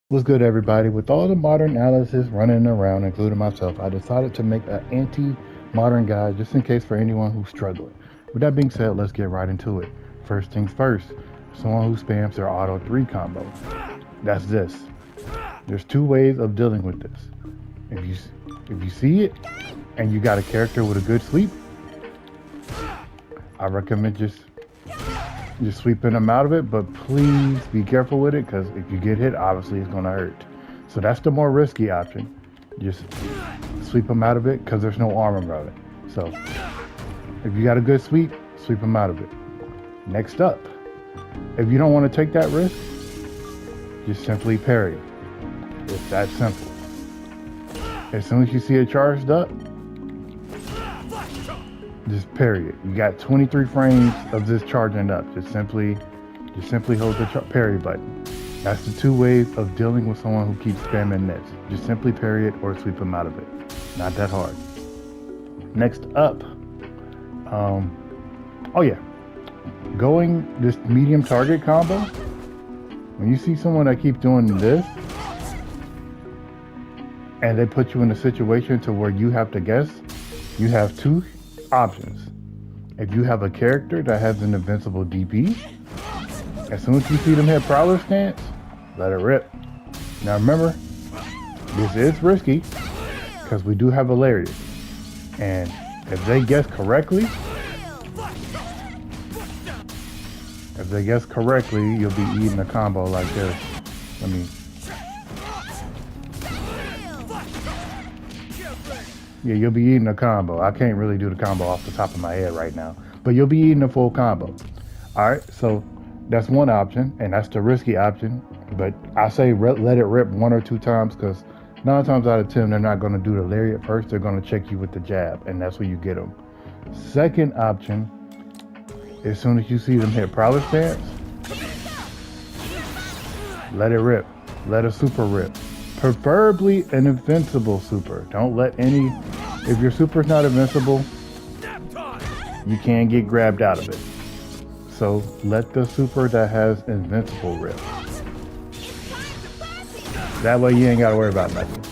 What's good, everybody? With all the modern analysis running around, including myself, I decided to make an anti-modern guide just in case for anyone who's struggling. With that being said, let's get right into it. First things first, someone who spams their auto 3 combo. That's this. There's two ways of dealing with this. If you see it and you got a character with a good sweep, I recommend just sweeping them out of it, but please be careful with it because if you get hit, obviously it's going to hurt. So that's the more risky option. Just sweep them out of it because there's no armor around it. So if you got a good sweep, sweep them out of it. Next up, if you don't want to take that risk, just simply parry. It's that simple. As soon as you see it charged up, just parry it. You got 23 frames of this charging up. Just simply hold the parry button. That's the two ways of dealing with someone who keeps spamming this. Just simply parry it or sweep them out of it. Not that hard. Next up, oh yeah, going this medium target combo. When you see someone that keeps doing this, and they put you in a situation to where you have to guess, you have two options. If you have a character that has an invincible DP, as soon as you see them hit prowler stance, let it rip. Now remember, this is risky because we do have a lariat, and if they guess correctly, you'll be eating a combo like this. Yeah, you'll be eating a combo. I can't really do the combo off the top of my head right now, but you'll be eating a full combo. All right, so that's one option, and that's the risky option. But I say let it rip one or two times because 9 times out of 10, they're not going to do the lariat first. They're going to check you with the jab, and that's where you get them. Second option, as soon as you see them hit prowler stance, let it rip. Let a super rip. Preferably an invincible super. Don't let any, if your super's not invincible, you can't get grabbed out of it. So let the super that has invincible rip. That way you ain't gotta worry about nothing.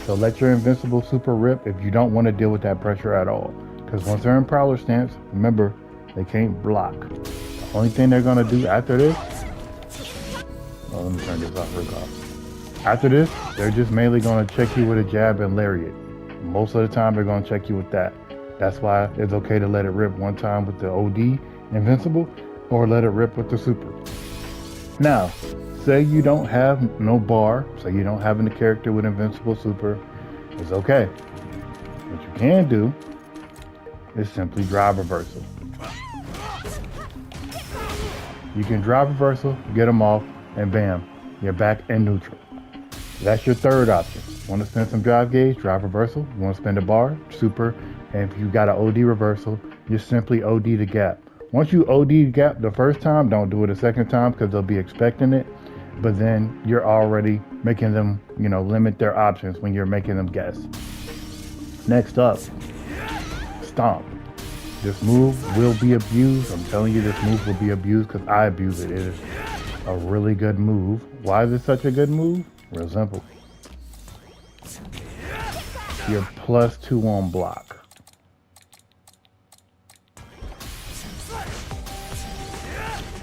So let your invincible super rip if you don't want to deal with that pressure at all. Because once they're in prowler stance, remember, they can't block. The only thing they're gonna do after this, let me turn this off real quick. After this, they're just mainly going to check you with a jab and lariat. Most of the time, they're going to check you with that. That's why it's okay to let it rip one time with the OD invincible or let it rip with the super. Now, say you don't have no bar, say you don't have any character with invincible super, it's okay. What you can do is simply drive reversal. You can drive reversal, get them off, and bam, you're back in neutral. That's your third option. Want to spend some drive gauge, drive reversal. You want to spend a bar, super. And if you got an OD reversal, you simply OD the gap. Once you OD the gap the first time, don't do it a second time because they'll be expecting it. But then you're already making them, limit their options when you're making them guess. Next up, stomp. This move will be abused. I'm telling you, this move will be abused because I abuse it. It is a really good move. Why is it such a good move? Real simple. You're +2 on block.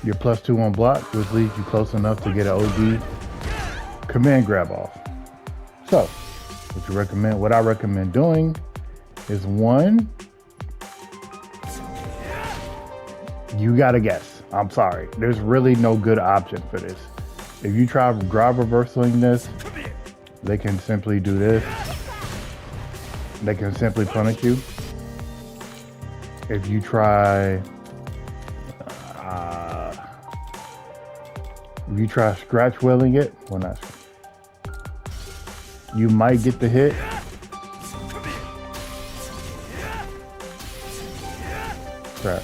You're +2 on block, which leaves you close enough to get an OD command grab off. So, what I recommend doing is one, you gotta guess. I'm sorry. There's really no good option for this. If you try drive reversaling this, they can simply do this. They can simply punish you. If you try scratch wheeling it, well, not you might get the hit. Scratch.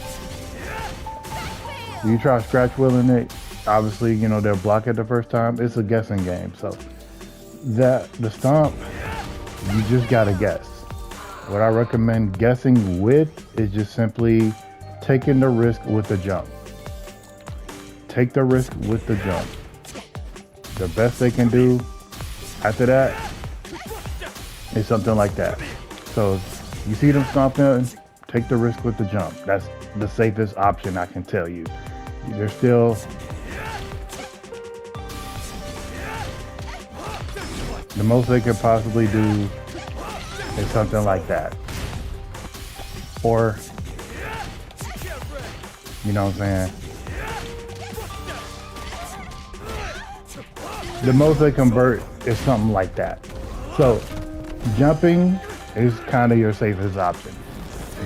If you try scratch wheeling it, obviously, they'll block it the first time. It's a guessing game. So the stomp, you just gotta guess. What I recommend guessing with is just simply taking the risk with the jump. Take the risk with the jump. The best they can do After that, it's something like that. So you see them stomping, take the risk with the jump. That's the safest option, I can tell you. There's still the most they could possibly do is something like that. Or, you know what I'm saying? The most they convert is something like that. So jumping is kind of your safest option.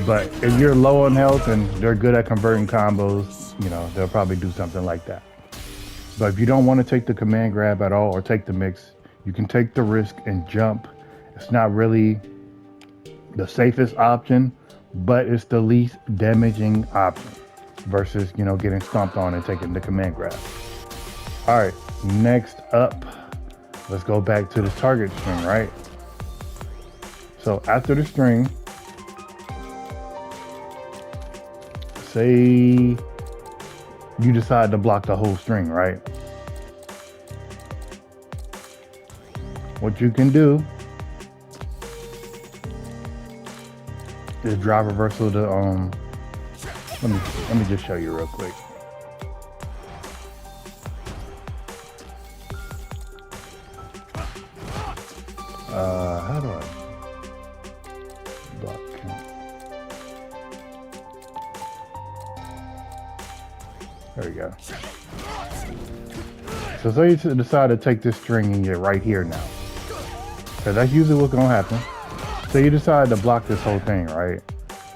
But if you're low on health and they're good at converting combos, you know, they'll probably do something like that. But if you don't want to take the command grab at all or take the mix, you can take the risk and jump. It's not really the safest option, but it's the least damaging option versus, you know, getting stomped on and taking the command grab. All right, next up, let's go back to the target string, right? So after the string, say you decide to block the whole string, right? What you can do is drive reversal to let me just show you real quick. How do I block count? There we go. So say you decide to take this string and you're right here now. Because that's usually what's gonna happen. So you decide to block this whole thing, right?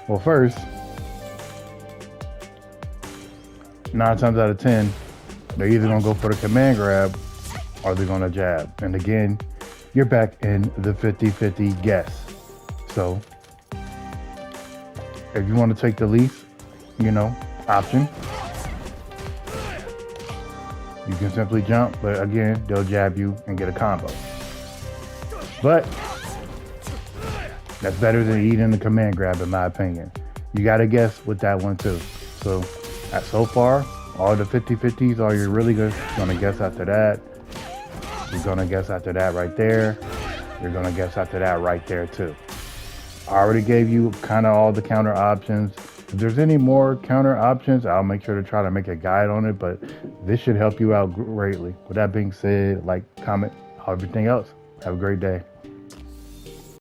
Well, first, 9 times out of 10, they're either gonna go for the command grab or they're gonna jab. And again, you're back in the 50-50 guess. So if you want to take the least, you know, option, you can simply jump, but again, they'll jab you and get a combo. But that's better than eating the command grab, in my opinion. You got to guess with that one too. So far, all the 50-50s, all you're really going to guess after that. You're going to guess after that right there. You're going to guess after that right there too. I already gave you kind of all the counter options. If there's any more counter options, I'll make sure to try to make a guide on it, but this should help you out greatly. With that being said, like, comment, everything else. Have a great day.